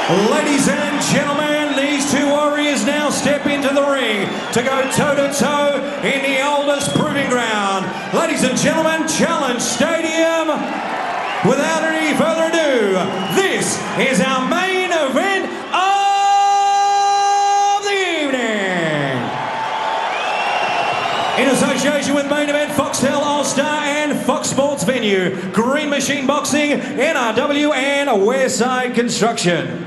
Ladies and gentlemen, these two warriors now step into the ring to go toe-to-toe in the oldest proving ground. Ladies and gentlemen, Challenge Stadium. Without any further ado, this is our main event of the evening. In association with Main Event, Foxtel, All-Star and Fox Sports Venue, Green Machine Boxing, NRW and Westside Construction.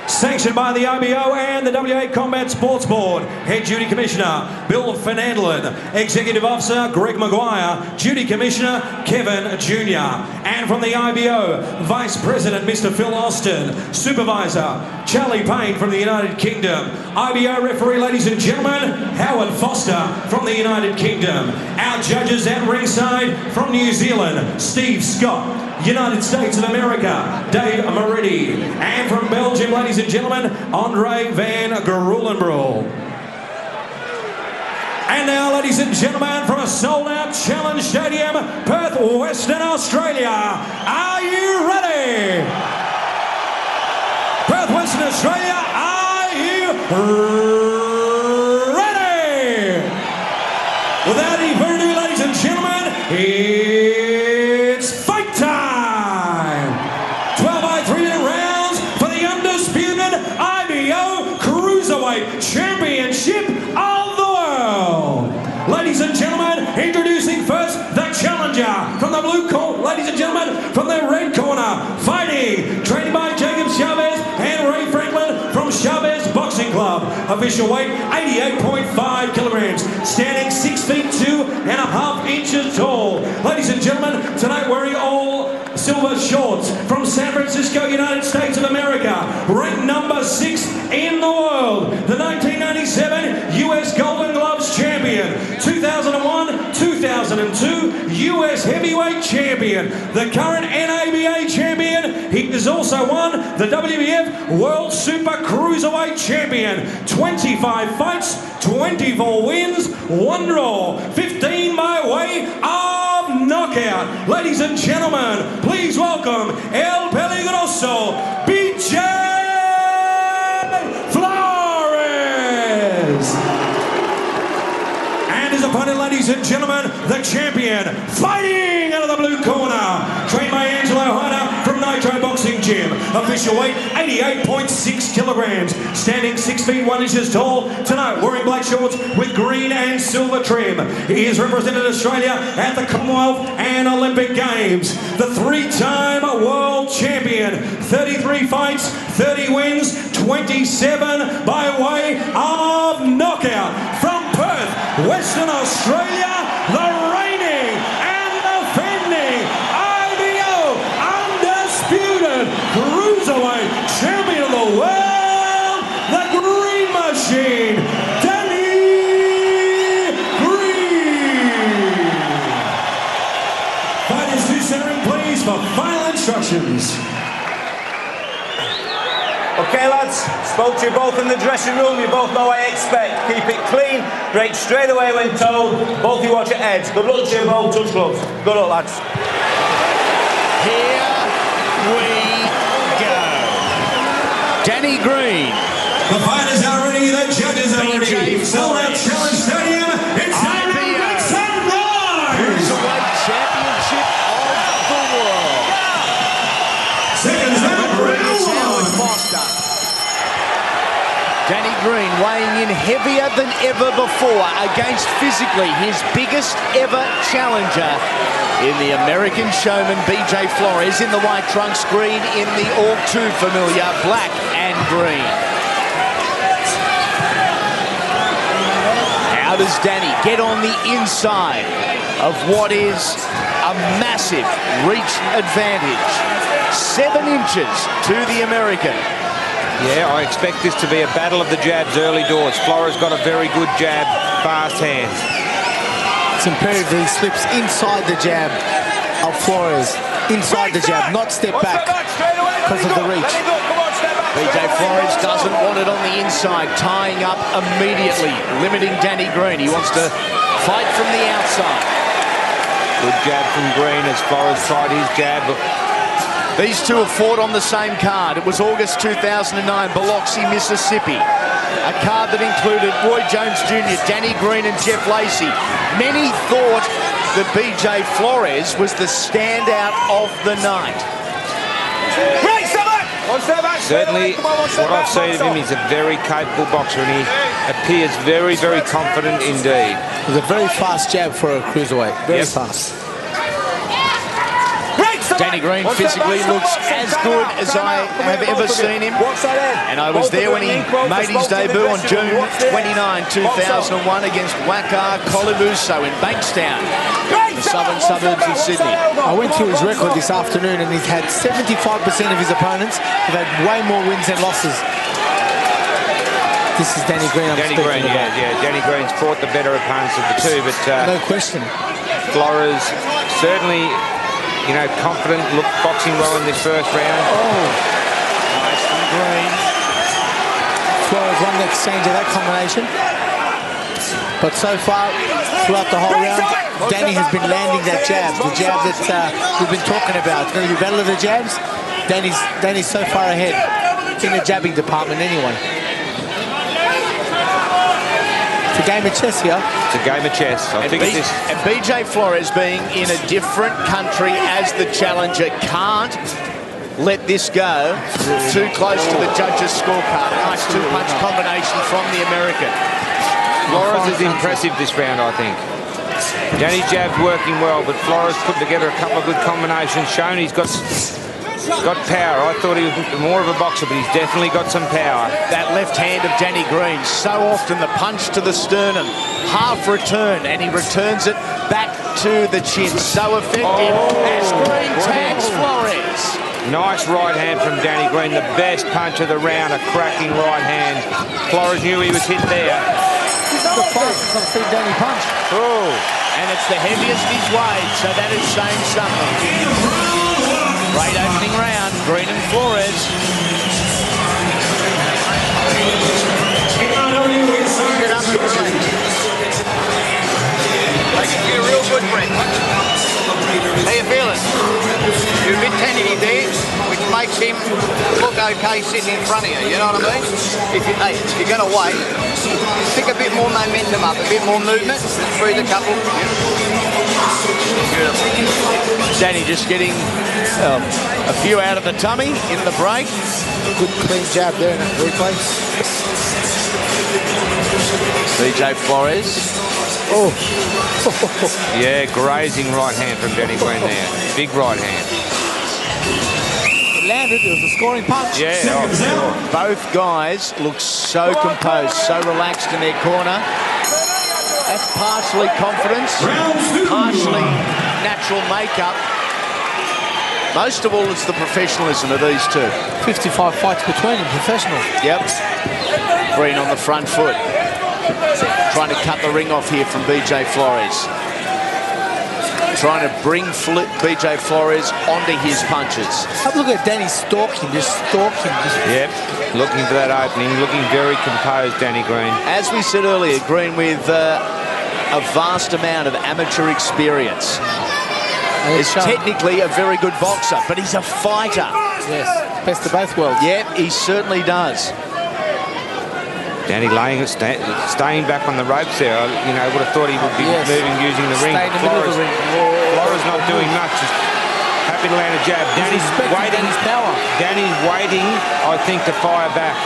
Sanctioned by the IBO and the WA Combat Sports Board. Head Duty Commissioner Bill Fernandlin. Executive Officer Greg Maguire. Duty Commissioner Kevin Jr. And from the IBO, Vice President Mr. Phil Austin. Supervisor Charlie Payne from the United Kingdom. IBO referee, ladies and gentlemen, Howard Foster from the United Kingdom. Our judges at ringside from New Zealand, Steve Scott. United States of America, Dave Moretti. And from Belgium, ladies and gentlemen, Andre van Grulenbroel. And now, ladies and gentlemen, from a sold-out Challenge Stadium, Perth, Western Australia, are you ready? Perth, Western Australia, are you ready? Without any further ado, ladies and gentlemen, it's fight time! 12 by 3-minute rounds for the undisputed IBO Cruiserweight Championship of the world. Ladies and gentlemen, introducing first the challenger from the blue corner. Ladies and gentlemen, from the red corner, fighting, trained by Jacob Chavez and Ray Franklin from Chavez Boxing Club. Official weight 88.5 kilograms, standing 6 feet 2.5 inches tall. Ladies and gentlemen, tonight wearing all silver shorts from San Francisco, United States of America, ranked number 6 in the world, the 1997 US Golden Gloves champion, 2001, 2002 US heavyweight champion, the current NABA champion. He has also won the WBF World Super Cruiserweight champion, 25 fights, 24 wins, 1 draw, 15 by way of knockout. Ladies and gentlemen, please welcome El Peligroso, BJ Flores. And his opponent, ladies and gentlemen, the champion, fighting out of the blue corner, trained by Angelo Hyder from Nitro Boxing Gym. Official weight 88.6 kilograms, standing 6 feet 1 inches tall. Tonight wearing black shorts with green and silver trim. He has represented Australia at the Commonwealth and Olympic Games. The 3-time world champion, 33 fights, 30 wins, 27 by way of knockout. From Perth, Western Australia, the reigning and defending IBO undisputed Cruiserweight champion of the world, the Green Machine, Danny Green. Fighters to centering, please, for final instructions. Okay, lads, spoke to you both in the dressing room. You both know what I expect. Keep it clean, break straight away when told. Both of you watch your heads. Good luck to you both, touch gloves. Good luck, lads. Here we go. Danny Green. The fighters are ready, the judges are ready. Sold out Challenge Stadium. It's time to make some noise. Cruiserweight Championship of the world. Seconds out, round one. Danny Green weighing in heavier than ever before against physically his biggest ever challenger in the American showman BJ Flores in the white trunks, Green in the all too familiar black and green. How does Danny get on the inside of what is a massive reach advantage? 7 inches to the American. Yeah, I expect this to be a battle of the jabs early doors. Flores got a very good jab, fast hands. It's imperative that he slips inside the jab of Flores. Inside the jab, not step back because of the reach. BJ Flores doesn't want it on the inside, tying up immediately, limiting Danny Green. He wants to fight from the outside. Good jab from Green as Flores tried his jab. These two have fought on the same card. It was August 2009, Biloxi, Mississippi. A card that included Roy Jones Jr., Danny Green and Jeff Lacey. Many thought that BJ Flores was the standout of the night. Certainly, what I've seen of him, he's a very capable boxer and he appears very, very confident indeed. It's a very fast jab for a cruiserweight. Very fast. Danny Green physically looks as good as I have ever seen him. And I was there when he made his debut on June 29, 2001 against Wakar Kolibuso in Bankstown, the southern suburbs of Sydney. I went through his record this afternoon and he's had 75% of his opponents have had way more wins than losses. This is Danny Green I'm speaking about. Yeah. Danny Green's fought the better opponents of the two, but no question. Flores certainly, you know, confident, looked boxing well in this first round. Nice from Green. Flores won the exchange of that combination. But so far, throughout the whole round, Danny has been landing that jab, the jab that we've been talking about. It's going to be battle of the jabs. Danny's so far ahead in the jabbing department anyway. It's a game of chess here. It's a game of chess. I think it's and BJ Flores, being in a different country as the challenger, can't let this go too close to the judges' scorecard. A nice two-punch combination from the American. Flores is impressive this round, I think. Danny jab's working well, but Flores put together a couple of good combinations, shown he's got power. I thought he was more of a boxer, but he's definitely got some power. That left hand of Danny Green, so often the punch to the sternum, half return, and he returns it back to the chin. So effective as Green tags Flores. Nice right hand from Danny Green, the best punch of the round, a cracking right hand. Flores knew he was hit there. The fastest I've seen Danny punch. Oh. And it's the heaviest he's weighed, so that is saying something. Great opening round, Green and Flores. Make it feel real good, Brett. How you feeling? You're a bit tentative there, which makes him look okay sitting in front of you, you know what I mean? If you're going to wait, pick a bit more momentum up, a bit more movement through the couple. Beautiful. Danny just getting a few out of the tummy in the break. Good clean jab there in that replay. BJ Flores. Oh. Yeah, grazing right hand from Danny Green there. Big right hand. It landed, it was a scoring punch. Yeah. Oh, Both guys look so composed, so relaxed in their corner. That's partially confidence, partially natural makeup. Most of all, it's the professionalism of these two. 55 fights between them, professional. Yep. Green on the front foot. Trying to cut the ring off here from BJ Flores. Trying to bring BJ Flores onto his punches. Have a look at Danny stalking, just stalking. Yep, looking for that opening, looking very composed, Danny Green. As we said earlier, Green with a vast amount of amateur experience. Is technically a very good boxer, but he's a fighter. Yes, best of both worlds. Yep, he certainly does. Danny laying it, staying back on the ropes there. You know, would have thought he would be moving using the ring. Stay in the middle of the ring. Flores not doing much, just happy to land a jab. Danny's waiting. His power. Danny's waiting, I think, to fire back.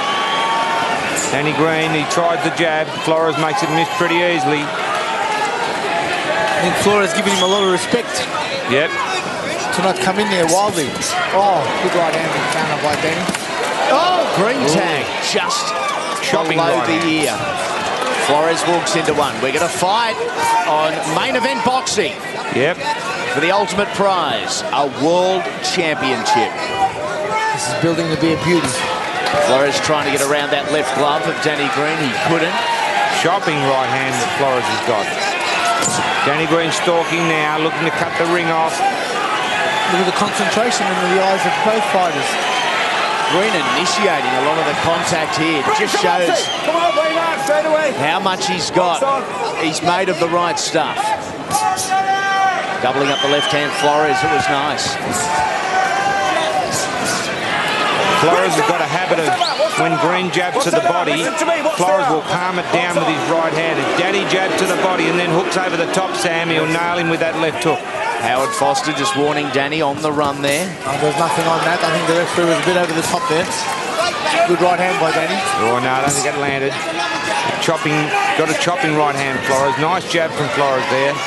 Danny Green, he tried the jab. Flores makes it miss pretty easily. I think Flores giving him a lot of respect. Yep. To not come in there wildly. Oh, good right hand counter by Danny. Oh, Green tag just below the ear. Flores walks into one. We're going to fight on main event boxing. Yep. For the ultimate prize, a world championship. This is building to be a beauty. Flores trying to get around that left glove of Danny Green. He couldn't. Chopping right hand that Flores has got. Danny Green stalking now, looking to cut the ring off. Look at the concentration in the eyes of both fighters. Green initiating a lot of the contact here. It just shows how much he's got. He's made of the right stuff. Doubling up the left hand, Flores. It was nice. Flores has got a habit of, when Green jabs to the body, Flores will palm it down with his right hand. If Danny jabs to the body and then hooks over the top, Sam, he'll nail him with that left hook. Howard Foster just warning Danny on the run there. Oh, there's nothing on that. I think the referee was a bit over the top there. Good right hand by Danny. Oh, no, I don't think it landed. Got a chopping right hand, Flores. Nice jab from Flores there.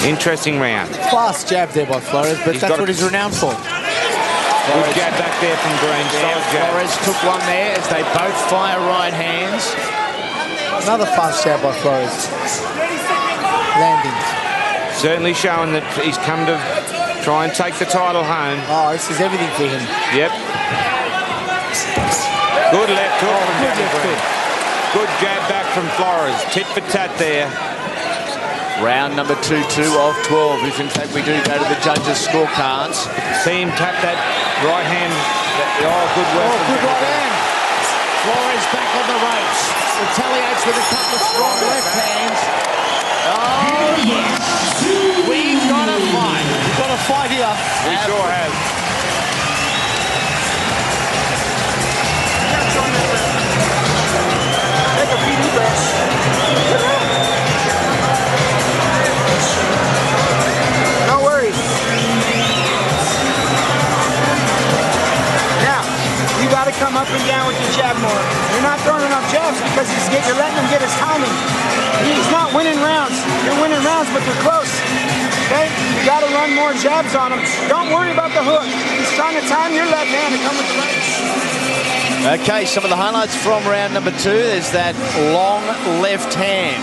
Interesting round. Fast jab there by Flores, but that's what he's renowned for. Good jab back there from Green. Flores took one there as they both fire right hands. Another fast jab by Flores. Landings. Certainly showing that he's come to try and take the title home. Oh, this is everything for him. Yep. Good left hook from Danny Green. Good jab back from Flores. Tit for tat there. Round number 2 of 12, if in fact we do go to the judges' scorecards. See him tap that right hand. Good work. Oh, good right hand. Flores back on the ropes. Retaliates with a couple of strong left hands. Oh, yes. We've got a fight. We've got a fight here. We sure have. Take a beat back. No worries. Now, you got to come up and down with your jab more. You're not throwing enough jabs because you're letting him get his timing. He's not winning rounds. You're winning rounds, but they're close. Okay? You got to run more jabs on him. Don't worry about the hook. He's trying to time your left hand to come with the right. Okay, some of the highlights from round number 2. There's that long left hand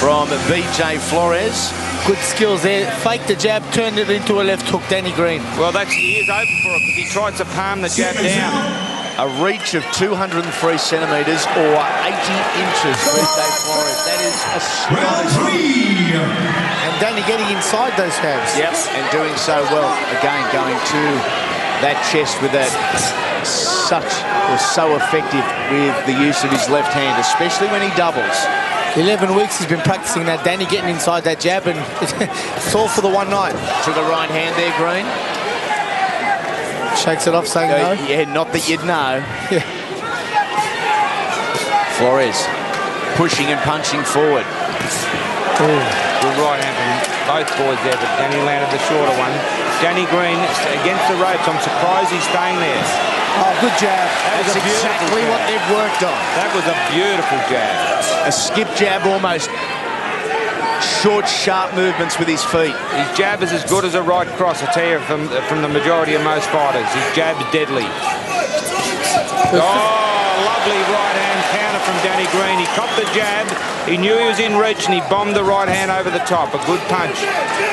from BJ Flores. Good skills there. Fake the jab, turned it into a left hook, Danny Green. Well, he is open for it because he tried to palm the jab down. A reach of 203 centimetres or 80 inches, BJ Flores. That is astonishing. And Danny getting inside those jabs. Yep, and doing so well. Again, going to that chest with that so effective with the use of his left hand, especially when he doubles. 11 weeks he's been practicing that. Danny getting inside that jab, and it's all for the one night. To the right hand there, Green. Shakes it off, saying no. Yeah, not that you'd know. Yeah. Flores pushing and punching forward. Ooh. Good right hand from both boys there, but Danny landed the shorter one. Danny Green against the ropes. I'm surprised he's staying there. Oh, good jab. That's exactly what they've worked on. That was a beautiful jab. A skip jab almost. Short, sharp movements with his feet. His jab is as good as a right cross, I tell you, from the majority of most fighters. His jab's deadly. Oh, lovely right hand counter from Danny Green. He copped the jab, he knew he was in reach, and he bombed the right hand over the top. A good punch.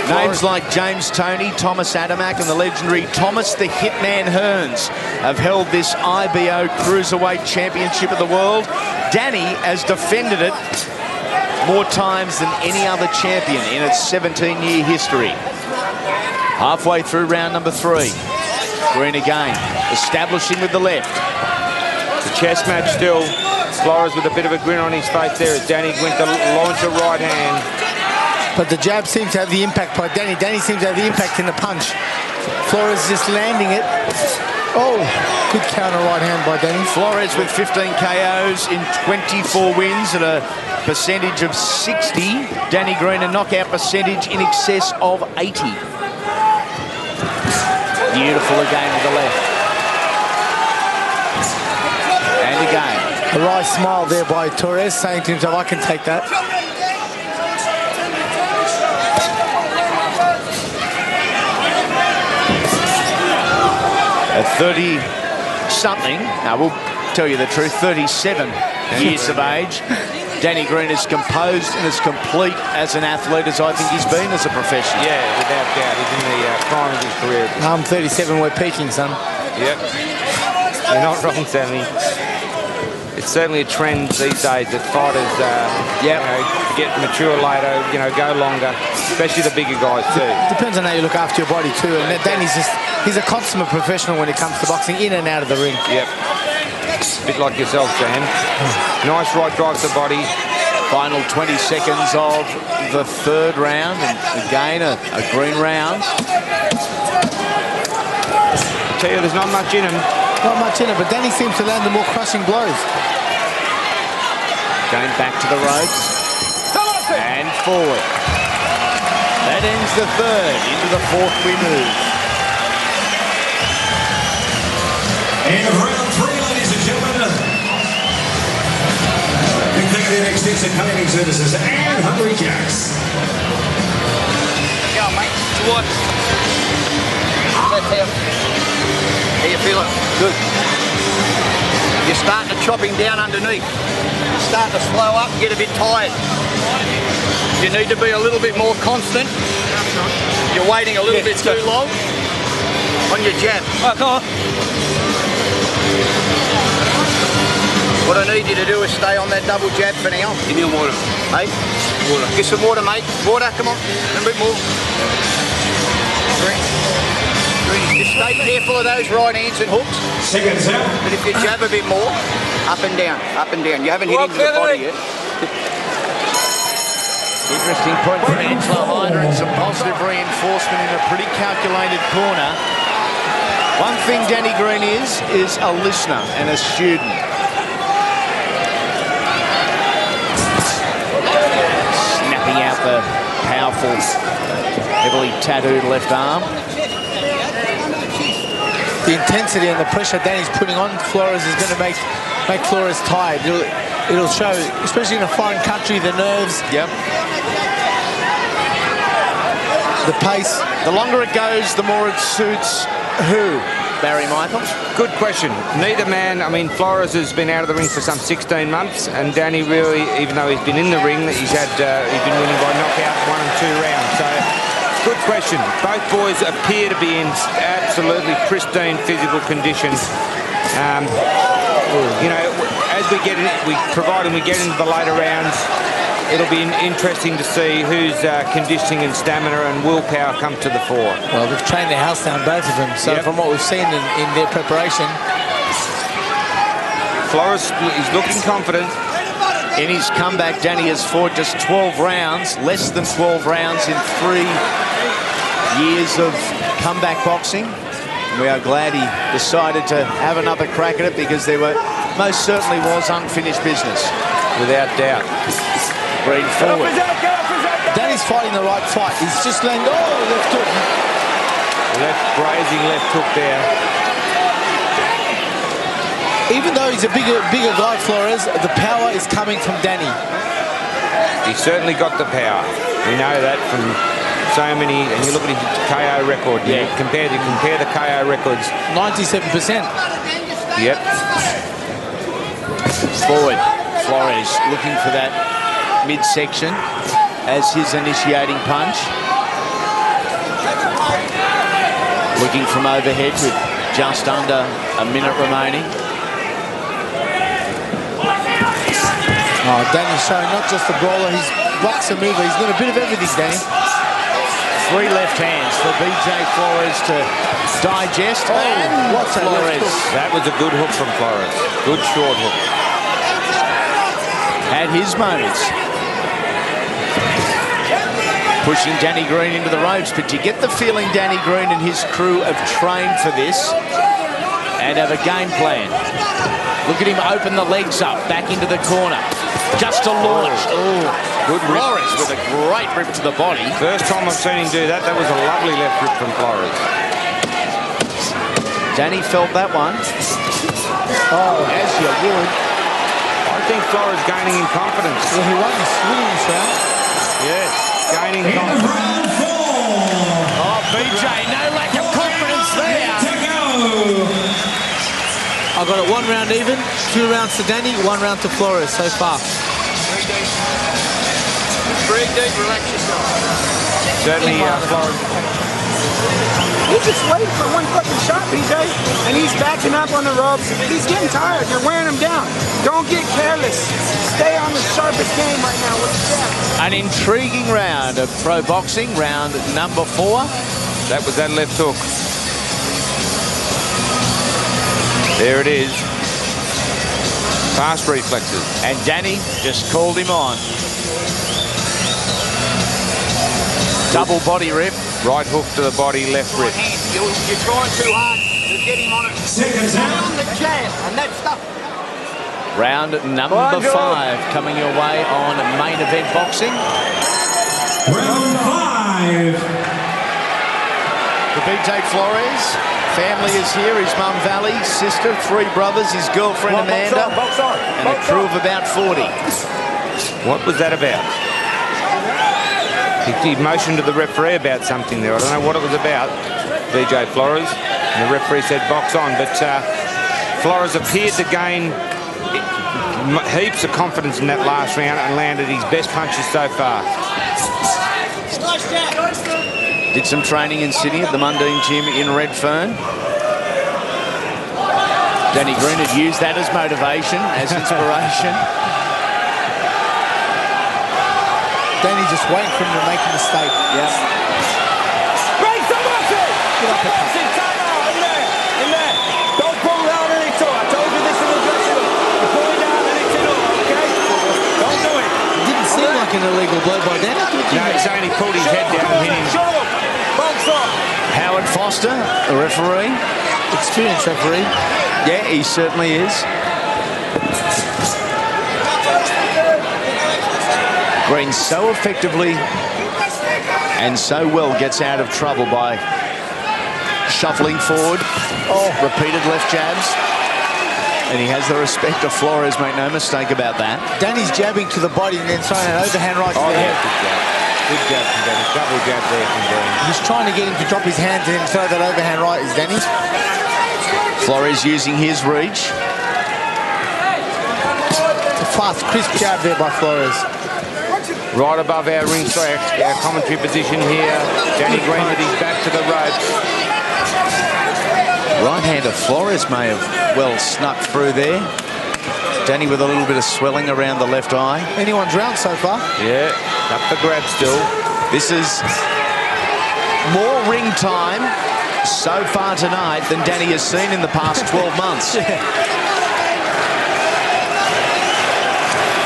Names like James Toney, Thomas Adamak, and the legendary Thomas the Hitman Hearns have held this IBO Cruiserweight Championship of the world. Danny has defended it more times than any other champion in its 17-year history. Halfway through round number 3. Green again, establishing with the left. The chess match still. Flores with a bit of a grin on his face there as Danny went to launch a right hand. But the jab seems to have the impact by Danny. Danny seems to have the impact in the punch. Flores just landing it. Oh, good counter right hand by Danny. Flores with 15 KOs in 24 wins at a percentage of 60. Danny Green a knockout percentage in excess of 80. Beautiful again with the left. And again. A wry smile there by Torres, saying to himself, I can take that. At 30-something, now we'll tell you the truth, 37 years of age, Danny Green is composed and as complete as an athlete as I think he's been as a professional. Yeah, without doubt. He's in the prime of his career. I'm 37, we're peaking, son. Yep. You're not wrong, Sammy. It's certainly a trend these days that fighters get mature later, go longer, especially the bigger guys too. Depends on how you look after your body too. And Danny's he's a consummate professional when it comes to boxing, in and out of the ring. Yep. A bit like yourself, Sam. Nice right drive to the body. Final 20 seconds of the 3rd round, and again a green round. tell you, there's not much in him. Not much in it, but Danny seems to land the more crushing blows. Going back to the ropes. And forward. That ends the third. Into the fourth we move. And round 3, ladies and gentlemen. Big thank you to Extensive Cleaning Services and Hungry Jacks. Go on, mate. What? How you feeling? Good. You're starting to chop him down underneath. You're starting to slow up and get a bit tired. You need to be a little bit more constant. You're waiting a little bit too long on your jab. Oh, come on. What I need you to do is stay on that double jab for now. Give me water. Hey? Water. Get some water, mate. Water, come on. A bit more. Just stay careful of those right hands and hooks. Seconds out. But if you jab a bit more, up and down, up and down. You haven't hit into the body yet. Interesting point from Angela Hyder and some positive reinforcement in a pretty calculated corner. One thing Danny Green is a listener and a student. Snapping out the powerful, heavily tattooed left arm. The intensity and the pressure Danny's putting on Flores is going to make Flores tired. It'll show, especially in a foreign country, the nerves. Yep. The pace. The longer it goes, the more it suits who? Barry Michaels? Good question. Neither man, I mean, Flores has been out of the ring for some 16 months, and Danny really, even though he's been in the ring, he's been winning by knockout 1 and 2 rounds. So, good question. Both boys appear to be in absolutely pristine physical condition. You know, as we get in, providing we get into the later rounds, it'll be interesting to see whose conditioning and stamina and willpower come to the fore. Well, they've trained their house down, both of them. So from what we've seen in their preparation, Flores is looking confident. In his comeback, Danny has fought just 12 rounds, less than 12 rounds in 3 years of comeback boxing. We are glad he decided to have another crack at it because there most certainly was unfinished business. Without doubt. Green forward. Danny's fighting the right fight. He's just landed, left hook. Grazing left hook there. Even though he's a bigger guy, Flores, the power is coming from Danny. He's certainly got the power. We know that from so many, and you look at his KO record. Yeah. Compare the KO records. 97%. Yep. Forward. Flores looking for that midsection as his initiating punch. Looking from overhead with just under a minute remaining. Oh, Danny's showing not just the brawler, he's boxer mover. He's got a bit of everything, Danny. 3 left hands for BJ Flores to digest. Oh, what's that left hook? That was a good hook from Flores. Good short hook. Had his moments. Pushing Danny Green into the ropes, but you get the feeling Danny Green and his crew have trained for this and have a game plan. Look at him open the legs up, back into the corner. Just a launch. Good rip. Flores with a great rip to the body. First time I've seen him do that. That was a lovely left rip from Flores. Danny felt that one. As you would. I think Flores gaining in confidence. Well, he won this round. Yes, gaining confidence. Oh, BJ, no lack of confidence there. I've got it 1 round even, 2 rounds to Danny, 1 round to Flores so far. Breathe deep, relax yourself. Certainly, Flores. He's just waiting for one fucking shot, BJ, and he's backing up on the ropes. He's getting tired. You're wearing him down. Don't get careless. Stay on the sharpest game right now with the jab. An intriguing round of pro boxing, round number 4. That was that left hook. There it is. Fast reflexes. And Danny just called him on. Double body rip. Right hook to the body, left rip. You're trying too hard to get him on it. Seconds out. On the jab, and that stuff. Round number 5 coming your way on main event boxing. Round 5. The BJ Flores family is here. His mum Valley, sister, 3 brothers, his girlfriend Amanda, and a crew of about 40. What was that about? He motioned to the referee about something there. I don't know what it was about, BJ Flores. And the referee said box on, but Flores appeared to gain heaps of confidence in that last round and landed his best punches so far. Did some training in Sydney at the Mundine Gym in Redfern. Danny Green had used that as motivation, as inspiration. Danny just waiting for him to make a mistake. Yeah. In there. Don't pull down any toe. I told you this in the dressing room. You're pulling down anything else, okay? Don't do it. It didn't seem like an illegal blow by Danny. No, he's only pulled his head down and hit him. Shut up. Box off. Howard Foster, the referee. Experienced referee. Yeah, he certainly is. Green so effectively and so well gets out of trouble by shuffling forward. Repeated left jabs. And he has the respect of Flores, make no mistake about that. Danny's jabbing to the body and then throwing an overhand right to the head. Good jab from Danny. Double jab there from Green. He's trying to get him to drop his hands and then throw that overhand right, is Danny. Flores using his reach. A fast, crisp jab there by Flores. Right above our ringside, our commentary position here. Danny Green with his back to the ropes. Right-hander Flores may have well snuck through there. Danny with a little bit of swelling around the left eye. Anyone's round so far. Yeah, up for grab still. This is more ring time so far tonight than Danny has seen in the past 12 months.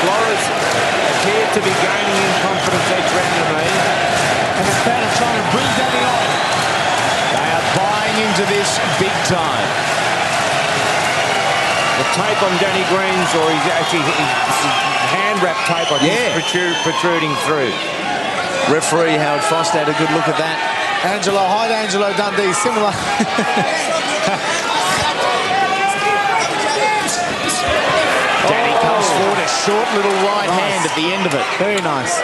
Flores appeared to be gaining in confidence each round to me. And the crowd are trying to bring Danny on. They are buying into this big time. The tape on Danny Green's, or he's actually his hand wrap tape, I think, protruding through. Referee Howard Foster had a good look at that. Angelo, hide Angelo Dundee, similar. Danny comes forward, a short little right hand at the end of it. Very nice.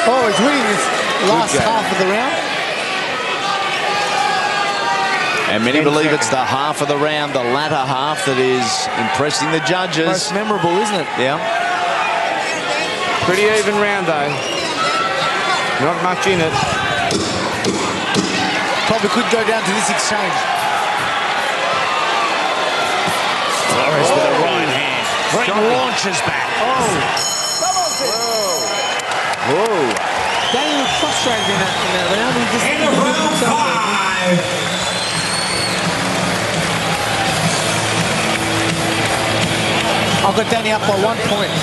Oh, he's winning this last half of the round. And many believe it's the half of the round, the latter half, that is impressing the judges. Most memorable, isn't it? Yeah. Pretty even round, though. Not much in it. Probably could go down to this exchange. Flores with a right hand. Green launches back. Whoa. Danny looked frustrated in that round. He just End of round 5. I've got Danny up by 1 point.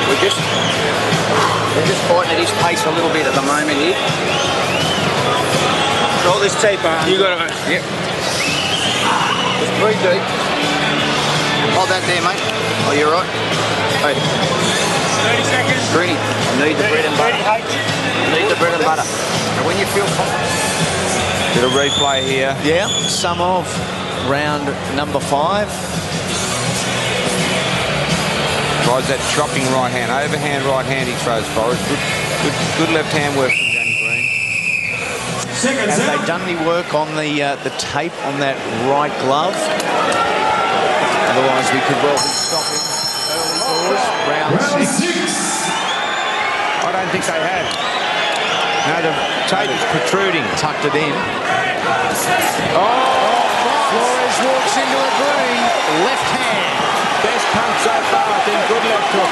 We're just fighting at his pace a little bit at the moment here. Roll this tape on. You got it. Yep. It's 3 deep. Hold that there, mate. Oh, you're right. Hey. 30 seconds. Greeny, I need the bread and butter. I need the bread and butter. And when you feel confident. Bit of replay here. Yeah, some of round number 5. Tries that chopping right hand. Overhand right hand he throws Flores. Good left hand work from Danny Green. Seconds Have out. they done any work on the tape on that right glove? Otherwise, we could well be stopping early doors. Round 6. I don't think they have. No, the tape is protruding. Tucked it in. Flores walks into a green. Left hand. Best punch so far, I think. Good left hook.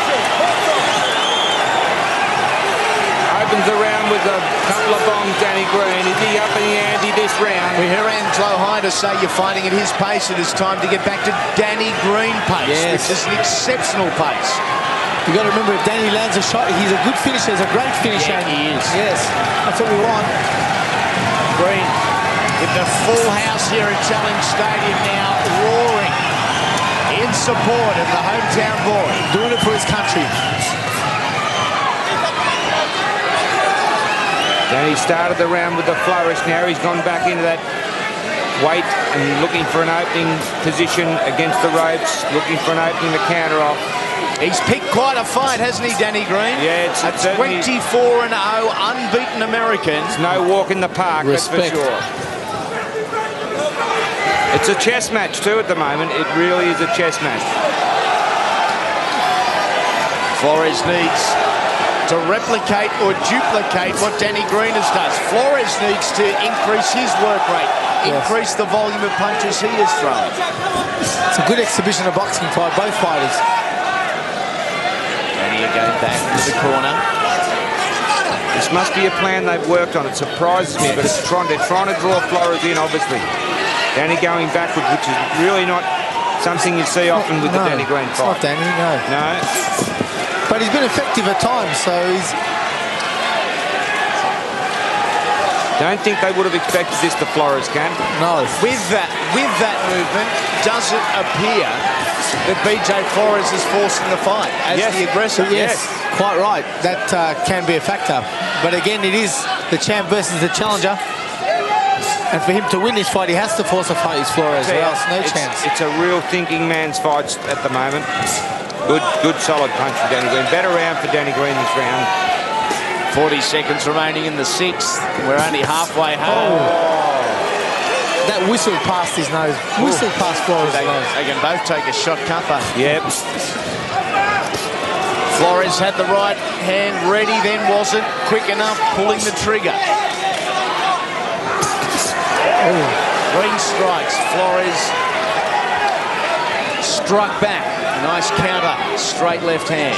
Opens the round with a couple of bombs, Danny Green. Is he up in the ante this round? We hear Angelo Hyder say you're fighting at his pace. It is time to get back to Danny Green pace, which is an exceptional pace. You've got to remember, if Danny lands a shot, he's a good finisher. He's a great finisher. Yeah, he is. Yes, that's what we want. Green with the full house here at Challenge Stadium now roaring in support of the hometown boy. Doing it for his country. Danny started the round with the flourish. Now he's gone back into that weight and looking for an opening position against the ropes, looking for an opening to counter off. He's picked quite a fight, hasn't he, Danny Green? Yeah, it's a 24-0 unbeaten American. It's no walk in the park, Respect. that's for sure. It's a chess match too at the moment. It really is a chess match. Flores needs to replicate or duplicate what Danny Green has done. Flores needs to increase his work rate, increase the volume of punches he has thrown. It's a good exhibition of boxing by both fighters. Danny again back into the corner. This must be a plan they've worked on. It surprises me, but they're trying to draw Flores in, obviously. Danny going backward, which is really not something you see often with the Danny Green fight. Not Danny, no. No. But he's been effective at times, so he's... Don't think they would have expected this to Flores, Cam. No. With that movement, does it appear that BJ Flores is forcing the fight as the aggressor? Yes, quite right. That can be a factor. But again, it is the champ versus the challenger. And for him to win this fight, he has to force a fight with Flores, or else no chance. It's a real thinking man's fight at the moment. Good, solid punch for Danny Green. Better round for Danny Green this round. 40 seconds remaining in the sixth. We're only halfway home. That whistle past his nose. Whistle past Flores' nose. They can both take a shot, can't they? Yep. Flores had the right hand ready, then wasn't quick enough, pulling the trigger. Green strikes. Flores struck back. Nice counter. Straight left hand.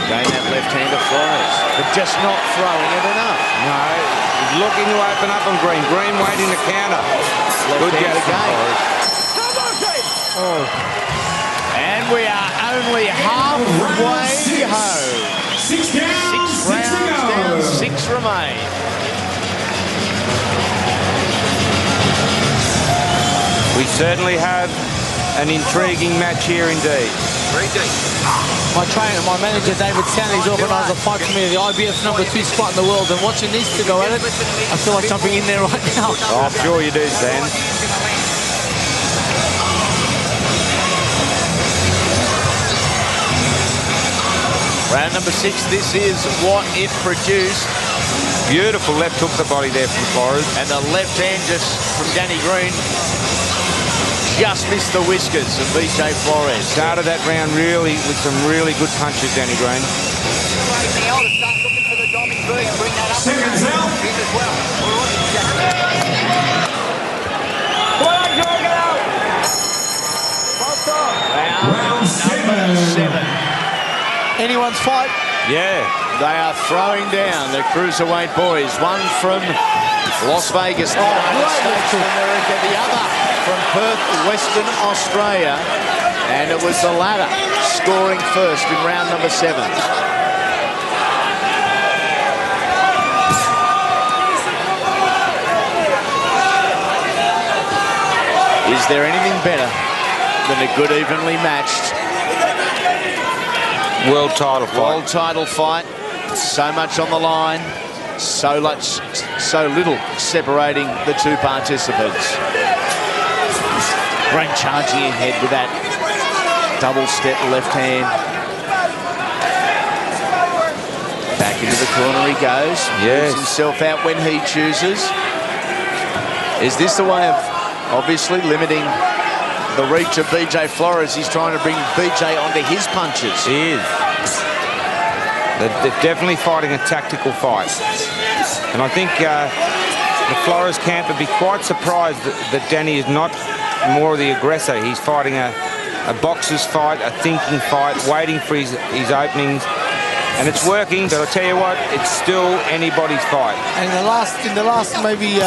Again, that left hand of Flores, but just not throwing it enough. No, he's looking to open up on Green. Green waiting to counter. Good hand again. And we are only halfway home. 6 down, 6 Rounds down, 6 remain. We certainly have an intriguing match here indeed. My trainer, my manager, David Stanley's organised a fight for me, the IBF #2 spot in the world, and watching these two go at it, I feel like jumping in there right now. Oh, I'm sure you do, Stan. Round number 6, this is what it produced. Beautiful left hook the body there from Flores. And the left hand just from Danny Green just missed the whiskers of BJ Flores. Started that round really with some really good punches, Danny Green. Seconds out. Round 7. Anyone's fight? Yeah. They are throwing down the cruiserweight boys. One from Las Vegas, the United States of America. The other from Perth, Western Australia. And it was the latter scoring first in round number 7. Is there anything better than a good evenly matched World title fight. World title fight. So much on the line. So little separating the two participants. Green charging ahead with that double step left hand. Back into the corner he goes. Yes. Moves himself out when he chooses. Is this the way of obviously limiting the reach of BJ Flores? He's trying to bring BJ onto his punches. He is. They're definitely fighting a tactical fight. And I think the Flores camp would be quite surprised that Danny is not more of the aggressor. He's fighting a boxer's fight, a thinking fight, waiting for his openings. And it's working, but I'll tell you what, it's still anybody's fight. And in the last maybe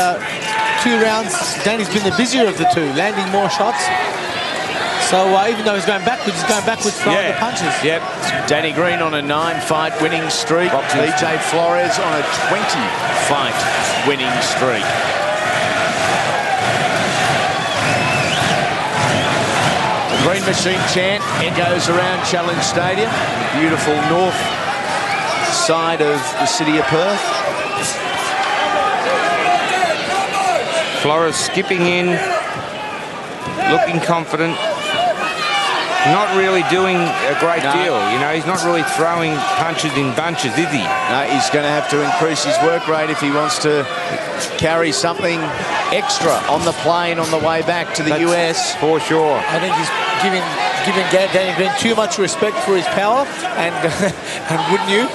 2 rounds, Danny's been the busier of the two, landing more shots. So even though he's going backwards throwing the punches. Yep. Danny Green on a 9-fight winning streak. BJ Flores on a 20-fight winning streak. The Green Machine chant echoes around Challenge Stadium, the beautiful north side of the city of Perth. Flores skipping in, looking confident. Not really doing a great deal, you know. He's not really throwing punches in bunches, is he? No, he's going to have to increase his work rate if he wants to carry something extra on the plane on the way back to the US. For sure. I think he's giving Danny Green too much respect for his power, and and wouldn't you?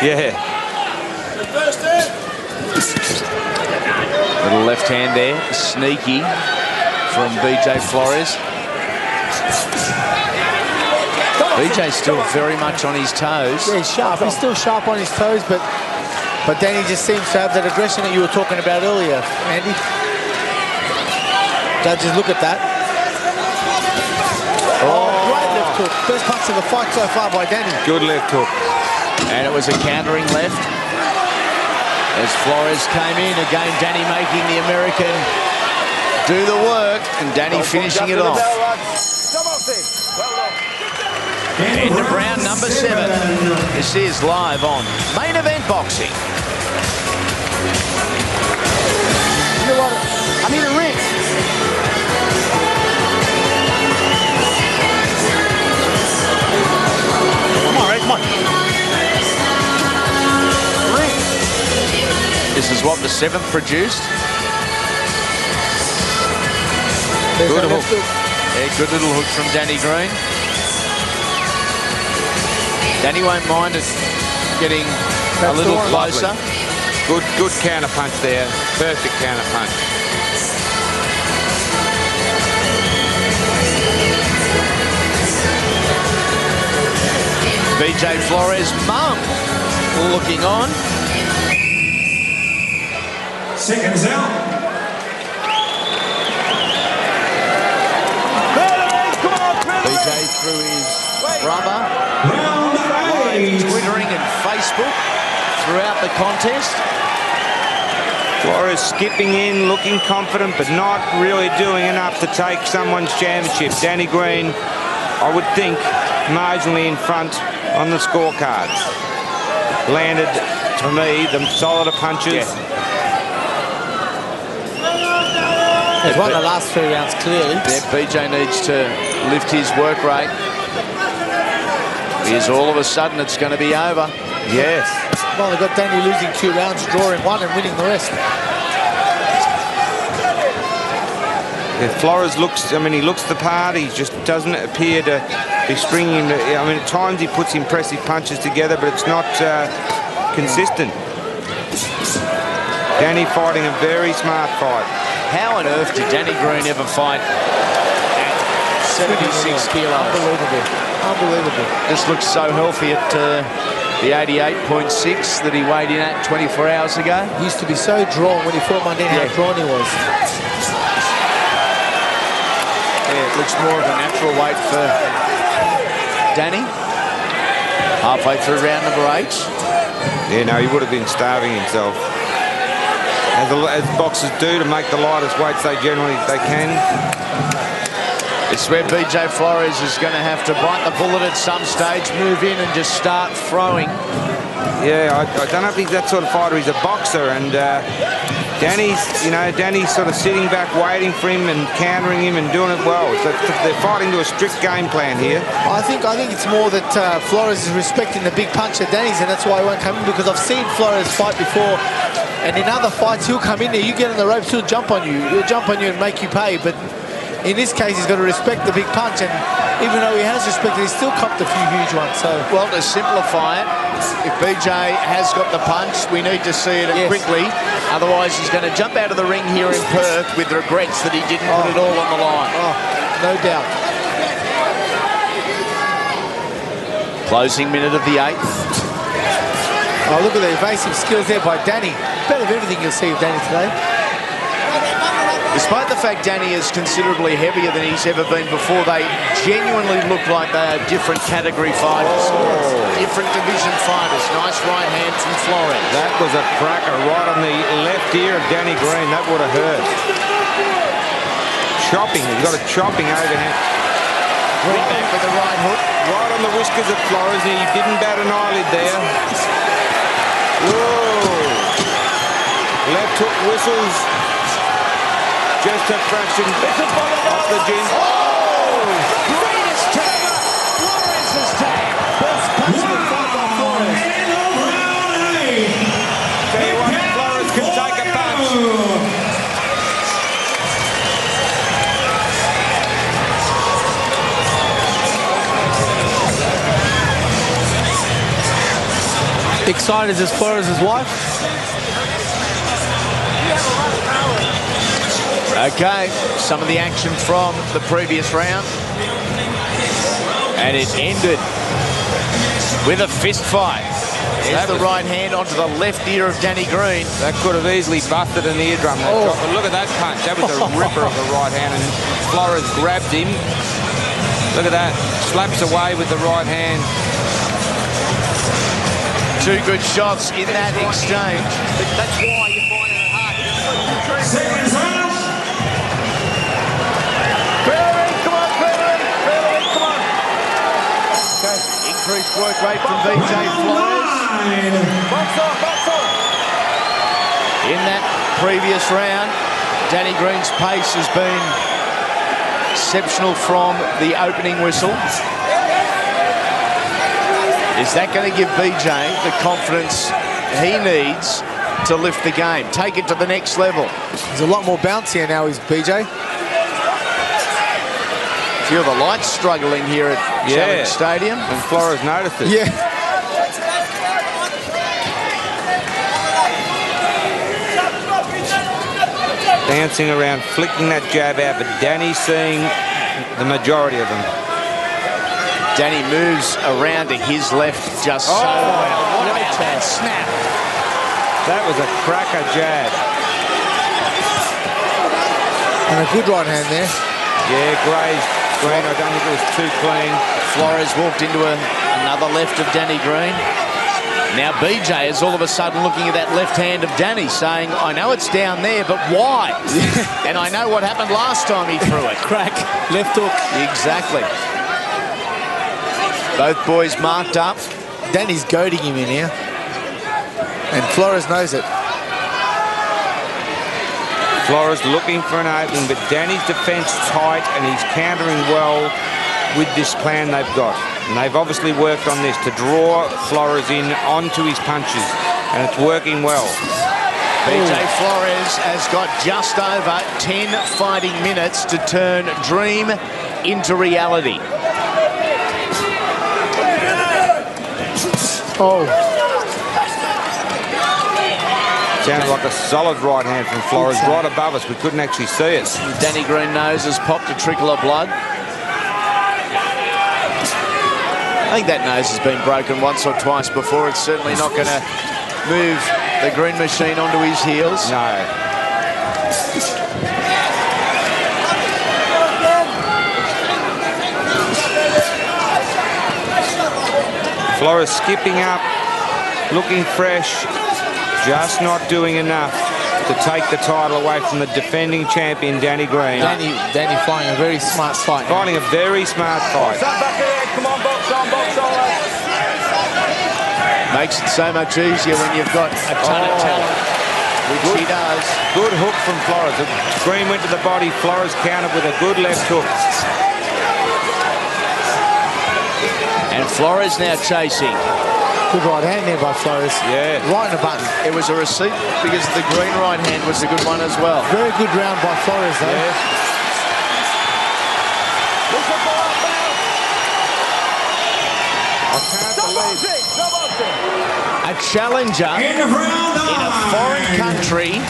Yeah. Little left hand there, sneaky from BJ Flores. BJ's still very much on his toes. Yeah, he's sharp. He's still sharp on his toes, but Danny just seems to have that aggression that you were talking about earlier, Andy. Judges, look at that. Oh, great left hook. Best punch of the fight so far by Danny. Good left hook. And it was a countering left. As Flores came in, again Danny making the American do the work, and Danny finishing it off. Into round number 7. This is live on Main Event Boxing. You know what? I need a ring. Come on, Ray, come on. Ring. This is what the 7th produced. Good hook. Yeah, good little hook from Danny Green. Danny won't mind it getting a little closer. Good counter punch there. Perfect counter punch. BJ Flores' mum looking on. Seconds out. BJ through his brother. Round 8. Twittering and Facebook throughout the contest. Flores skipping in, looking confident, but not really doing enough to take someone's championship. Danny Green, I would think, marginally in front on the scorecard. Landed, to me, the solider punches. Yeah. He's won the last 3 rounds clearly. Yeah, BJ needs to lift his work rate. Because all of a sudden it's going to be over. Yes. Well, they've got Danny losing 2 rounds, drawing 1 and winning the rest. Yeah, Flores looks, I mean, he looks the part. He just doesn't appear to be stringing. I mean, at times he puts impressive punches together, but it's not consistent. Danny fighting a very smart fight. How on earth did Danny Green ever fight at 76 kilos? Unbelievable. Unbelievable. Just looks so healthy at the 88.6 that he weighed in at 24 hours ago. He used to be so drawn when he fought Monday, how drawn he was. Yeah, it looks more of a natural weight for Danny. Halfway through round number 8. Yeah, no, he would have been starving himself. As boxers do to make the lightest weights they can. It's where BJ Flores is going to have to bite the bullet at some stage, move in and just start throwing. Yeah, I don't know if he's that sort of fighter. He's a boxer, and Danny's sort of sitting back waiting for him and countering him and doing it well. So they're fighting to a strict game plan here. I think it's more that Flores is respecting the big punch that Danny's, and that's why he won't come in, because I've seen Flores fight before, and in other fights he'll come in there, you get on the ropes, he'll jump on you and make you pay, but in this case he's got to respect the big punch, and even though he has respected, he's still copped a few huge ones. So, well, to simplify it, if BJ has got the punch, we need to see it quickly. Otherwise, he's going to jump out of the ring here in Perth with regrets that he didn't put it all on the line. Oh, no doubt. Closing minute of the 8th. Oh, look at the evasive skills there by Danny. Bit of everything you'll see of Danny today. Despite the fact Danny is considerably heavier than he's ever been before, they genuinely look like they are different category fighters. Different division fighters. Nice right hand from Flores. That was a cracker right on the left ear of Danny Green. That would have hurt. Chopping. He's got a chopping overhand. Green back with the right hook. Right on the whiskers of Flores. He didn't bat an eyelid there. Whoa. Left hook whistles. Just a fraction off the gym. Oh! Greatest tag! Flores' tag. Best possible fight by Flores. Tell you what, Flores can take a punch. Excited as Flores' wife. Okay, some of the action from the previous round. And it ended with a fist fight. There's the right hand onto the left ear of Danny Green. That could have easily busted an eardrum. That shot. But look at that punch. That was a ripper of the right hand. And Flores grabbed him. Look at that. Slaps away with the right hand. Two good shots in that exchange. That's why you find it hard. Seconds out. Increased work rate from BJ Flores. In that previous round, Danny Green's pace has been exceptional from the opening whistle. Is that going to give BJ the confidence he needs to lift the game, take it to the next level? He's a lot more bouncier now, is BJ. Feel the lights struggling here at Challenge Stadium. And Flores noticed it. Yeah. Dancing around, flicking that jab out, but Danny's seeing the majority of them. Danny moves around to his left just so well. What about that snap? That was a cracker jab. And a good right hand there. Yeah, Green, I don't think it was too clean. Flores walked into another left of Danny Green. Now BJ is all of a sudden looking at that left hand of Danny saying, I know it's down there, but why? And I know what happened last time he threw it. Crack, left hook. Exactly. Both boys marked up. Danny's goading him in here. And Flores knows it. Flores looking for an opening, but Danny's defence tight and he's countering well with this plan they've got. And they've obviously worked on this to draw Flores in onto his punches, and it's working well. BJ Flores has got just over 10 fighting minutes to turn dream into reality. Oh. Sounded like a solid right hand from Flores right above us. We couldn't actually see it. Danny Green nose has popped a trickle of blood. I think that nose has been broken once or twice before. It's certainly not going to move the Green Machine onto his heels. No. Flores skipping up, looking fresh. Just not doing enough to take the title away from the defending champion, Danny Green. Danny fighting a very smart fight. Fighting a very smart fight. Come on, box on, lads. Makes it so much easier when you've got a ton of talent, which he does. Good hook from Flores. Green went to the body. Flores countered with a good left hook. And Flores now chasing. Good right hand there by Flores. Yeah. Right in the button. It was a receipt because the green right hand was a good one as well. Very good round by Flores, though. Yeah. I can't believe it. A challenger in a foreign country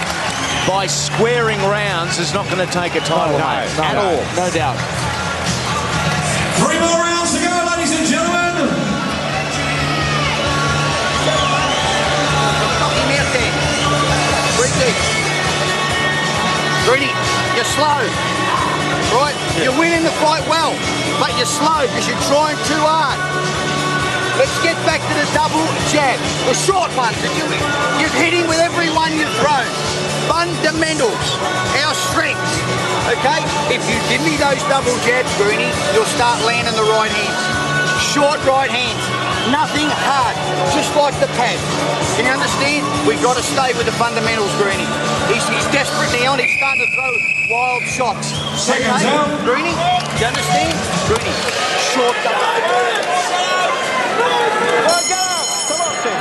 by squaring rounds is not going to take a title home at all. No doubt. 3 more rounds to go, ladies and gentlemen. Greedy, you you're slow, right? You're winning the fight well, but you're slow because you're trying too hard. Let's get back to the double jab, the short ones that you're hitting with every one you've thrown. Fundamentals, our strengths, okay? If you give me those double jabs, Greenie, you'll start landing the right hands. Short right hands, nothing hard, just like the pad. Can you understand? We've got to stay with the fundamentals, Greenie. He's desperate now and he's starting to throw wild shots. Seconds out. Greenie, do you understand? Greenie, short double.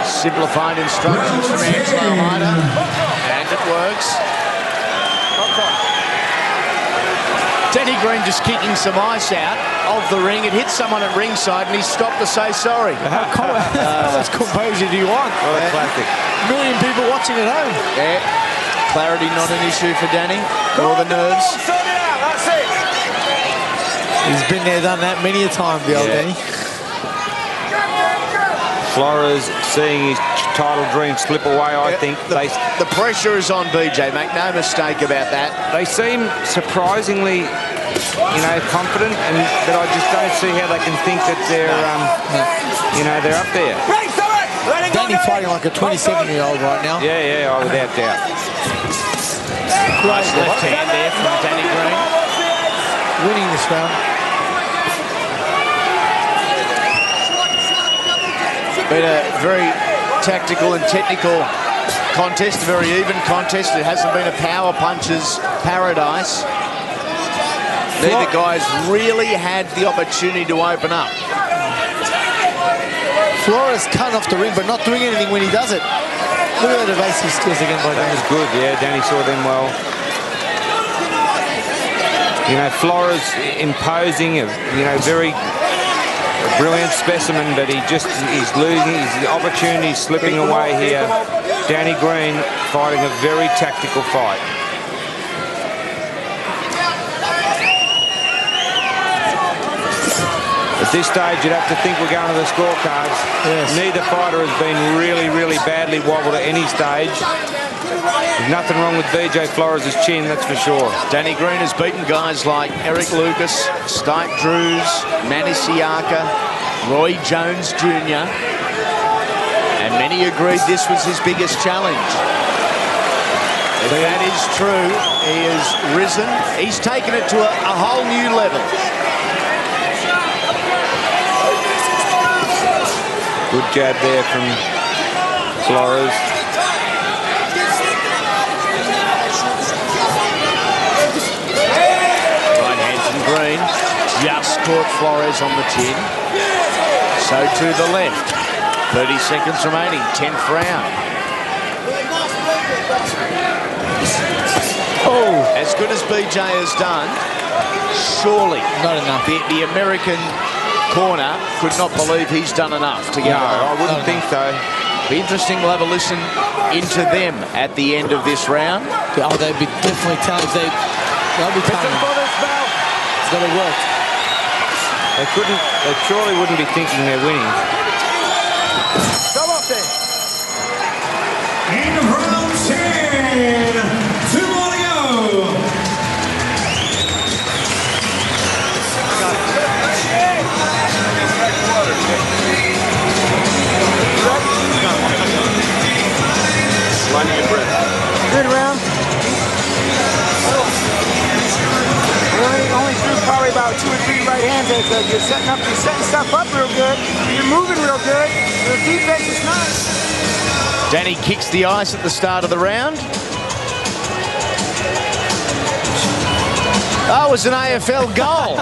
Simplified instructions from Angelo Hyder, and it works. Danny Green just kicking some ice out of the ring. It hit someone at ringside and he stopped to say sorry. How much composure do you want? What a classic. A million people watching at home. Yeah, clarity not an issue for Danny, or the nerves. He's been there, done that many a time, the old Danny. Flores seeing his title dream slip away, I think. The pressure is on BJ, make no mistake about that. They seem surprisingly, confident, but I just don't see how they can think that they're, they're up there. Danny fighting like a 27-year-old right now. Yeah, without doubt. Nice left hand there from Danny Green. Winning this round. Been a very tactical and technical contest, a very even contest. It hasn't been a power puncher's paradise. Neither guys really had the opportunity to open up. Flores cut off the ring, but not doing anything when he does it. Look at that evasive skills again by Danny. That was good, yeah. Danny saw them well. Flores imposing, very brilliant specimen, but he's losing his opportunity, slipping away here. Danny Green fighting a very tactical fight. At this stage, you'd have to think we're going to the scorecards. Yes. Neither fighter has been really, really badly wobbled at any stage. There's nothing wrong with BJ Flores' chin, that's for sure. Danny Green has beaten guys like Eric Lucas, Stipe Drews, Manny Siaka, Roy Jones Jr. And many agreed this was his biggest challenge. If that is true, he has risen. He's taken it to a whole new level. Good jab there from Flores. Right hand from Green. Just caught Flores on the chin. So to the left. 30 seconds remaining. 10th round. Oh, as good as BJ has done, surely Not enough. The American corner could not believe he's done enough to get No, I wouldn't think so. Be interesting to have a listen into them at the end of this round. Oh, they'd be definitely telling. They'll be telling him. It's got to work. They surely wouldn't be thinking they're winning. End of round 10. 2 more to go. Good round. Only threw probably about 2 or 3 right hands there, so you're setting stuff up real good. You're moving real good. Your defense is nice. Danny kicks the ice at the start of the round. Oh, it was an AFL goal.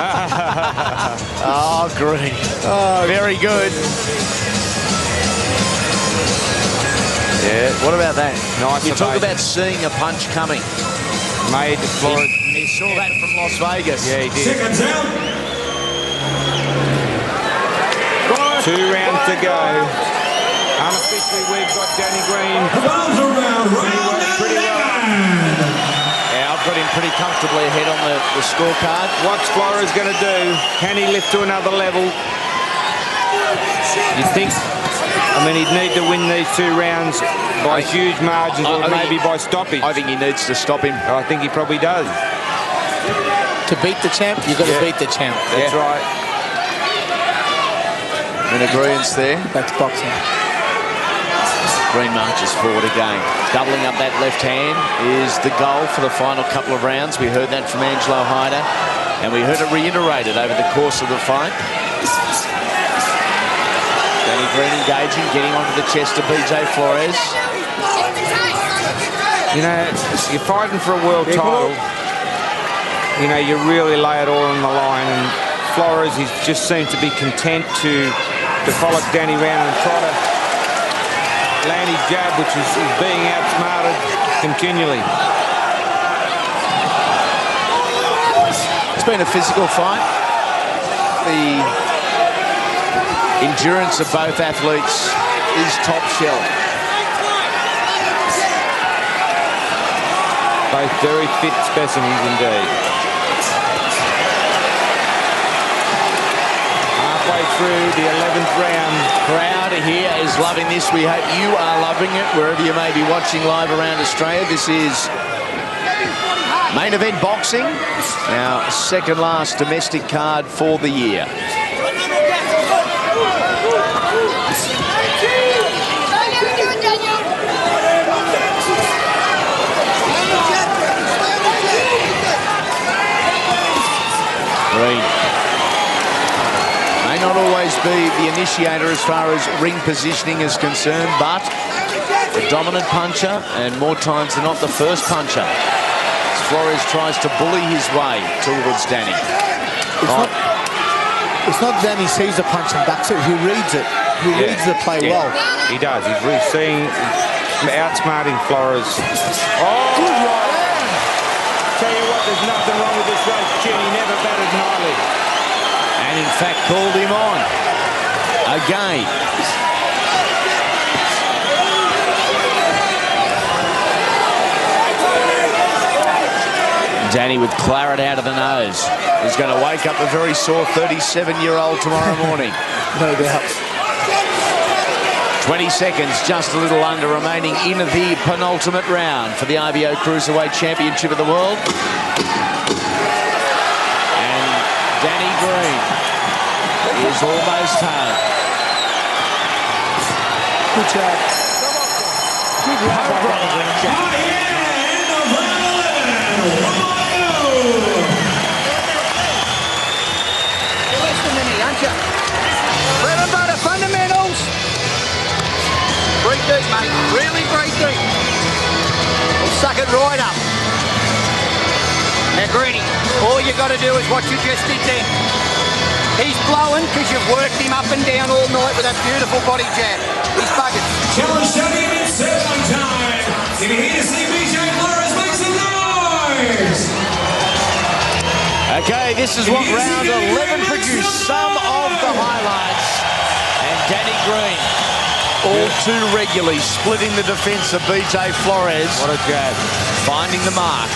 Oh, Green. Oh, very good. Yeah, what about that? Nice. You talk about seeing a punch coming. Made Flores. He saw that from Las Vegas. Yeah, he did. Seconds out. 2 rounds to go. Unofficially, we've got Danny Green. Buzzer round. Round Pretty well. Yeah, I've got him pretty comfortably ahead on the scorecard. What's Flores going to do? Can he lift to another level? You think? I mean, he'd need to win these 2 rounds by huge margins, or maybe by stoppage. I think he needs to stop him. I think he probably does. To beat the champ, you've got to beat the champ. That's right. In agreement there. That's boxing. Green marches forward again. Doubling up that left hand is the goal for the final couple of rounds. We heard that from Angelo Hyder, and we heard it reiterated over the course of the fight. Danny Green engaging, getting onto the chest of BJ Flores. You know, you're fighting for a world title. You know, you really lay it all on the line, and Flores, he just seemed to be content to follow Danny around and try to land his jab, which is being outsmarted continually. It's been a physical fight. The endurance of both athletes is top shelf. Both very fit specimens indeed. Halfway through the 11th round. Crowd here is loving this. We hope you are loving it wherever you may be watching live around Australia. This is main event boxing, our second last domestic card for the year. Green may not always be the initiator as far as ring positioning is concerned, but the dominant puncher, and more times than not the first puncher. Flores tries to bully his way towards Danny. It's not Danny sees the punch and ducks it, he reads it. He reads the play well. He does. He's seeing, outsmarting Flores. Oh, good right. Tell you what, there's nothing wrong with this race, Chin. He never batted an eyelid. And in fact called him on again. Danny with claret out of the nose is going to wake up a very sore 37-year-old tomorrow morning. No doubt. 20 seconds, just a little under remaining in the penultimate round for the IBO Cruiserweight Championship of the World. And Danny Green is almost home. Good job. Good job. Bread and butter fundamentals. Break deep, mate. Really break deep. We'll suck it right up. Now, Greenie, all you got to do is what you just did then. He's blowing because you've worked him up and down all night with that beautiful body jab. He's bugging. Challenge Stadium in certain time. If you're here to see BJ Flores, make some noise! Okay, this is what round 11 produced. Some of the highlights. And Danny Green, all too regularly, splitting the defence of BJ Flores. What a jab. Finding the mark.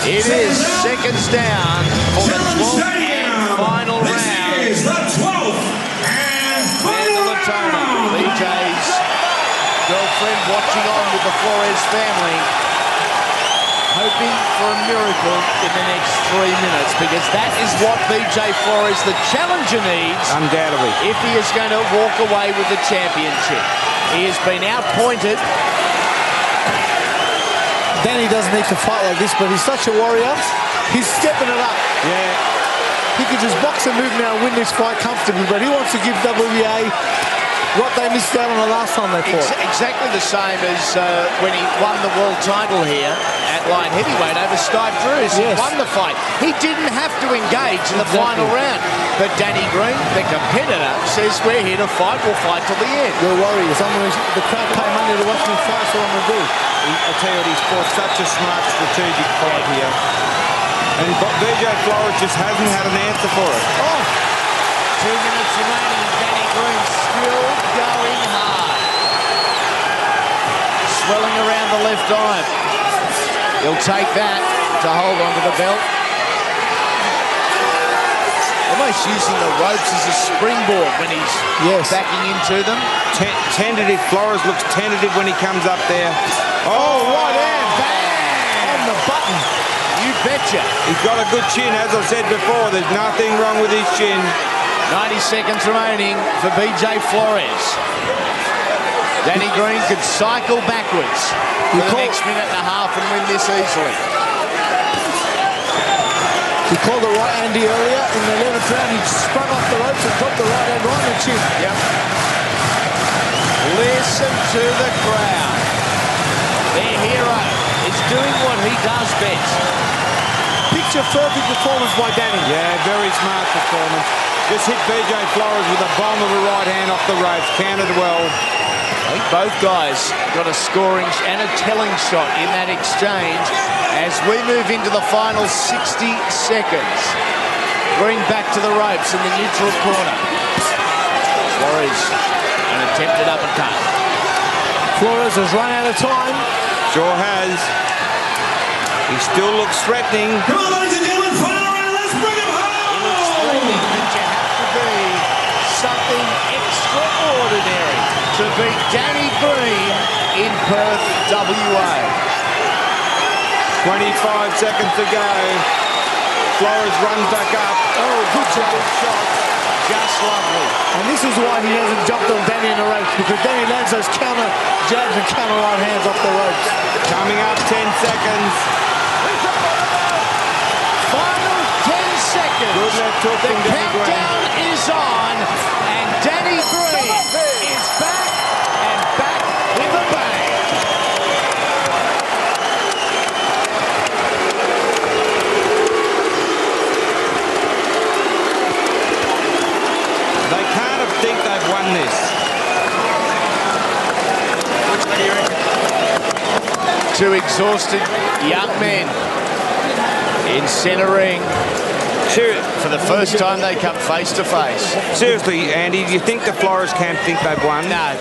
It is seconds down for the 12th and final round. This is the 12th and final round. BJ's girlfriend watching on with the Flores family, hoping for a miracle in the next 3 minutes, because that is what BJ Flores, the challenger, needs. Undoubtedly. If he is going to walk away with the championship. He has been outpointed. Danny doesn't need to fight like this, but he's such a warrior. He's stepping it up. Yeah. He could just box and move now and win this fight comfortably, but he wants to give WBA what they missed out on the last time they fought. Exactly the same as when he won the world title here at light heavyweight over Steve Drews. He won the fight. He didn't have to engage in the final round. But Danny Green, the competitor, says we're here to fight. We'll fight till the end. We're warriors. The crowd pay money to watch me fight, so I'm going to do. I tell you what, he's fought such a smart, strategic fight here. And BJ Flores just hasn't had an answer for it. 2 minutes remaining. Danny Green still going hard. Swelling around the left arm. He'll take that to hold onto the belt. Almost using the ropes as a springboard when he's backing into them. Tentative. Flores looks tentative when he comes up there. Oh, right hand. Bang! On the button. You betcha. He's got a good chin, as I said before. There's nothing wrong with his chin. 90 seconds remaining for BJ Flores. Danny Green could cycle backwards for the next minute and a half and win this easily. He called the right handy earlier in the 11th round. He sprung off the ropes and dropped the right hand right on the chin. Yep. Listen to the crowd. Their hero is doing what he does best. Picture perfect performance by Danny. Yeah, very smart performance. Just hit BJ Flores with the bomb of a right hand off the ropes. Counted well. I think both guys got a scoring and a telling shot in that exchange as we move into the final 60 seconds. Green back to the ropes in the neutral corner. Flores, an attempted uppercut. Flores has run out of time. Sure has. He still looks threatening. Come on, ladies and gentlemen, final round. Let's bring him home. But you have to be something extraordinary to beat Danny Green in Perth, WA. 25 seconds to go. Flores runs back up. Oh, good shot. Just lovely. And this is why he hasn't jumped on Danny in the ropes, because Danny lands those counter jabs and counter right hands off the ropes. Coming up, 10 seconds. Final 10 seconds. Good left hook The from Danny Green. countdown is on, and Danny Green is back and back with a bang. They can't think they've won this. Two exhausted young men in centre ring. For the first time they come face to face. Seriously, Andy, do you think the Flores camp think they've won? No,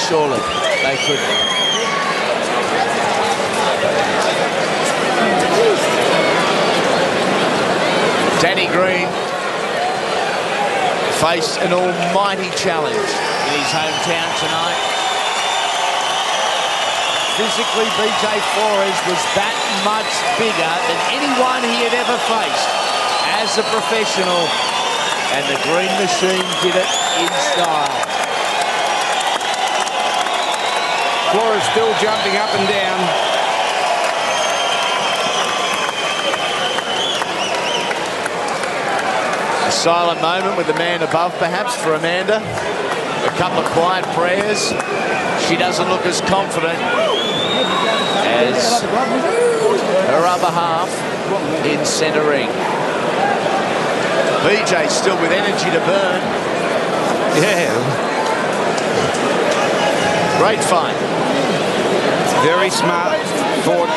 surely they couldn't. Danny Green faced an almighty challenge in his hometown tonight. Physically, BJ Flores was that much bigger than anyone he had ever faced as a professional, and the Green Machine did it in style. Flores still jumping up and down. A silent moment with the man above, perhaps, for Amanda. A couple of quiet prayers. She doesn't look as confident as her other half in centre ring. BJ still with energy to burn. Yeah. Great fight. Very smart fought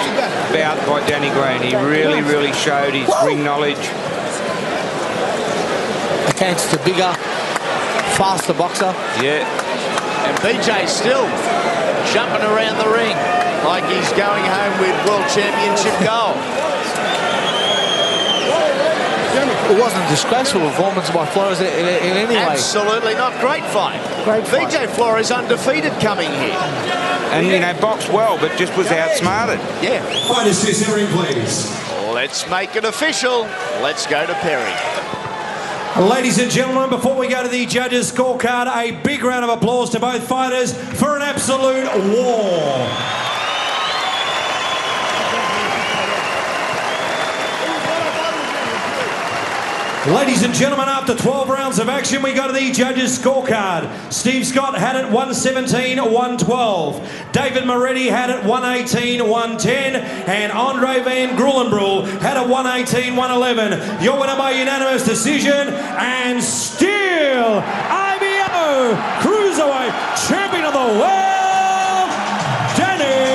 bout by Danny Green. He really, really showed his ring knowledge. Against the bigger, faster boxer. Yeah. And BJ still jumping around the ring like he's going home with World Championship gold. It wasn't a disgraceful performance by Flores in any way. Absolutely not. Great fight. Great fight. BJ Flores undefeated coming here. And, you know, boxed well, but just was outsmarted. Yeah. Fighters to center ring, please. Let's make it official. Let's go to Perry. Ladies and gentlemen, before we go to the judges' scorecard, a big round of applause to both fighters for an absolute war. Ladies and gentlemen, after 12 rounds of action, we go to the judges' scorecard. Steve Scott had it 117-112. David Moretti had it 118-110. And Andre Van Grulenbroel had it 118-111. Your winner by unanimous decision, and still IBO Cruiserweight Champion of the World, Danny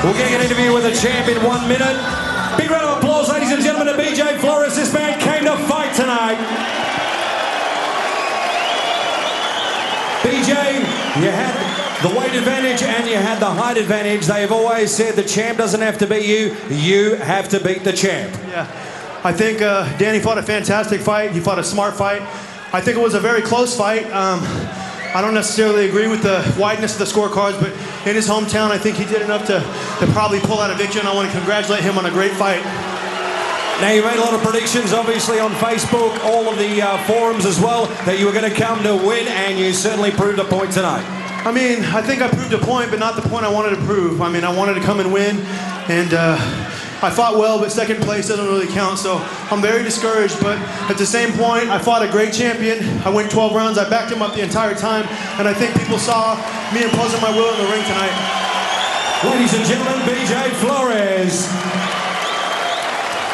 We're getting an interview with the champ in 1 minute. Big round of applause, ladies and gentlemen, to BJ Flores. This man came to fight tonight. BJ, you had the weight advantage and you had the height advantage. They've always said the champ doesn't have to beat you, you have to beat the champ. Yeah, I think Danny fought a fantastic fight. He fought a smart fight. I think it was a very close fight. I don't necessarily agree with the wideness of the scorecards, but in his hometown, I think he did enough to probably pull out a victory, and I want to congratulate him on a great fight. Now, you made a lot of predictions, obviously, on Facebook, all of the forums as well, that you were going to come to win, and you certainly proved a point tonight. I mean, I think I proved a point, but not the point I wanted to prove. I mean, I wanted to come and win, and I fought well, but second place doesn't really count, so I'm very discouraged. But at the same point, I fought a great champion. I went 12 rounds. I backed him up the entire time, and I think people saw me imposing my will in the ring tonight. Ladies and gentlemen, BJ Flores.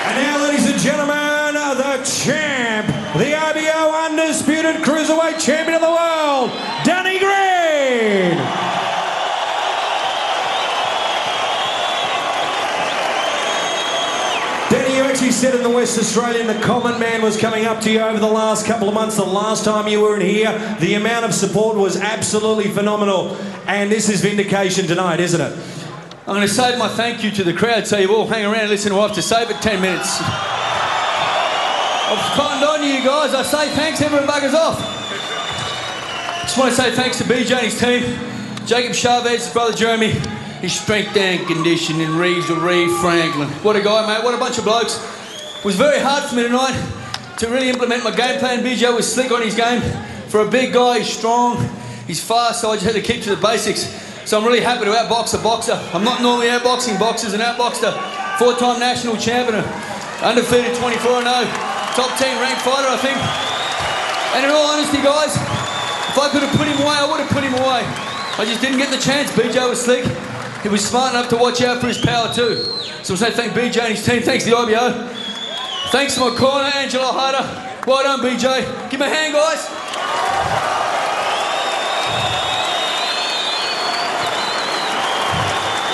And now, ladies and gentlemen, the champ, the IBO Undisputed Cruiserweight Champion of the World, Danny Green. Danny, you actually said in the West Australian the common man was coming up to you over the last couple of months. The last time you were in here, the amount of support was absolutely phenomenal. And this is vindication tonight, isn't it? I'm going to save my thank you to the crowd, so you all hang around and listen to what I have to say for 10 minutes. I've cottoned on to you guys. I say thanks, everyone buggers off. Just want to say thanks to BJ and his team, Jacob Chavez, his brother Jeremy, his strength and conditioning, Reeves Franklin. What a guy, mate. What a bunch of blokes. It was very hard for me tonight to really implement my game plan. BJ was slick on his game. For a big guy, he's strong, he's fast, so I just had to keep to the basics. So I'm really happy to outbox a boxer. I'm not normally outboxing boxers, and outboxed a four-time national champion, undefeated 24-0, top 10 ranked fighter, I think. And in all honesty, guys, if I could have put him away, I would have put him away. I just didn't get the chance. BJ was slick. He was smart enough to watch out for his power too. So I say thank BJ and his team. Thanks to the IBO. Thanks to my corner, Angelo Hyder. Well done, BJ. Give me a hand, guys.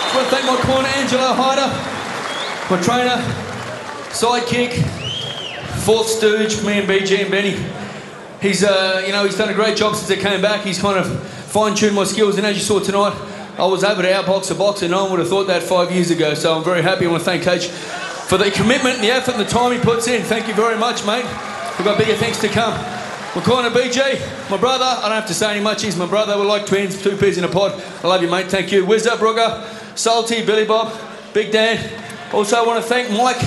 I want to thank my corner, Angelo Hyder, my trainer, sidekick, fourth stooge, me and BG and Benny. He's, he's done a great job since he came back. He's kind of fine-tuned my skills, and as you saw tonight, I was able to outbox a boxer. No one would have thought that 5 years ago, so I'm very happy. I want to thank Coach for the commitment, the effort, and the time he puts in. Thank you very much, mate. We've got bigger things to come. My corner, BG, my brother. I don't have to say any much. He's my brother. We're like twins, two peas in a pod. I love you, mate. Thank you. Whiz up, Brugger, Salty, Billy Bob, Big Dan. Also, I want to thank Mike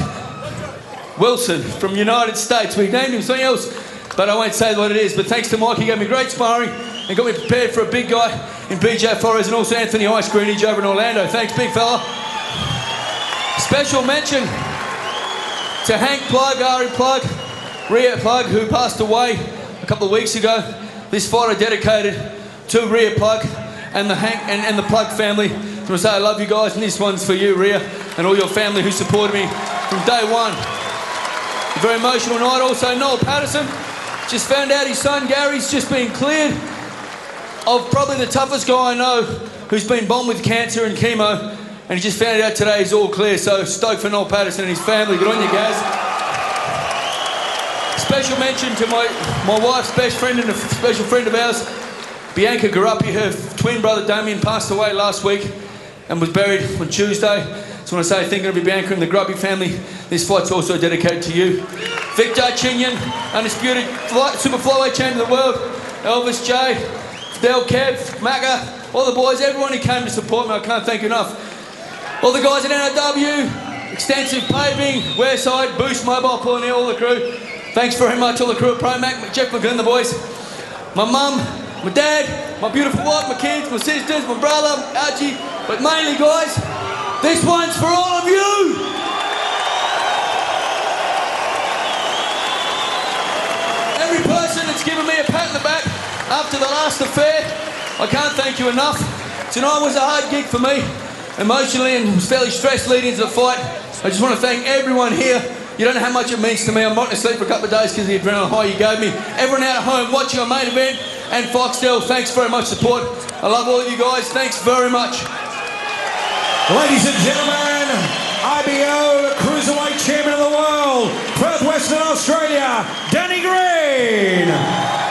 Wilson from United States. We named him something else, but I won't say what it is. But thanks to Mike, he gave me great sparring and got me prepared for a big guy in BJ Flores, and also Anthony Ice Greenidge over in Orlando. Thanks, big fella. Special mention to Hank Plug, Ari Plug, Rhea Plug, who passed away a couple of weeks ago. This fight I dedicated to Rhea Plug and the Hank and the Plug family. I want to say I love you guys, and this one's for you, Rhea, and all your family who supported me from day one. A very emotional night. Also, Noel Patterson just found out his son Gary's just been cleared of probably the toughest guy I know, who's been bombed with cancer and chemo, and he just found out today he's all clear. So stoked for Noel Patterson and his family. Good on you, guys. Special mention to my wife's best friend and a special friend of ours, Bianca Garuppi. Her twin brother Damien passed away last week and was buried on Tuesday. Just want to say thinking of you, Bianca, and the Garuppi family. This fight's also dedicated to you. Victor Chinyan, undisputed super flyweight champion of the world. Elvis J, Del Kev, Maga, all the boys, everyone who came to support me, I can't thank you enough. All the guys at NRW, Extensive Paving, Wareside, Boost Mobile, Pioneer, all the crew. Thanks very much, all the crew at Promac, Jeff McGinn, the boys. My mum, my dad, my beautiful wife, my kids, my sisters, my brother, Archie, but mainly, guys, this one's for all of you. Every person that's given me a pat in the back after the last affair, I can't thank you enough. Tonight was a hard gig for me, emotionally, and was fairly stressed leading into the fight. I just want to thank everyone here. You don't know how much it means to me. I'm not going to sleep for a couple of days because of the adrenaline high you gave me. Everyone out at home watching our main event and Foxtel, thanks very much for support. I love all of you guys. Thanks very much. Ladies and gentlemen, IBO Cruiserweight Champion of the World, Perth, Western Australia, Danny Green.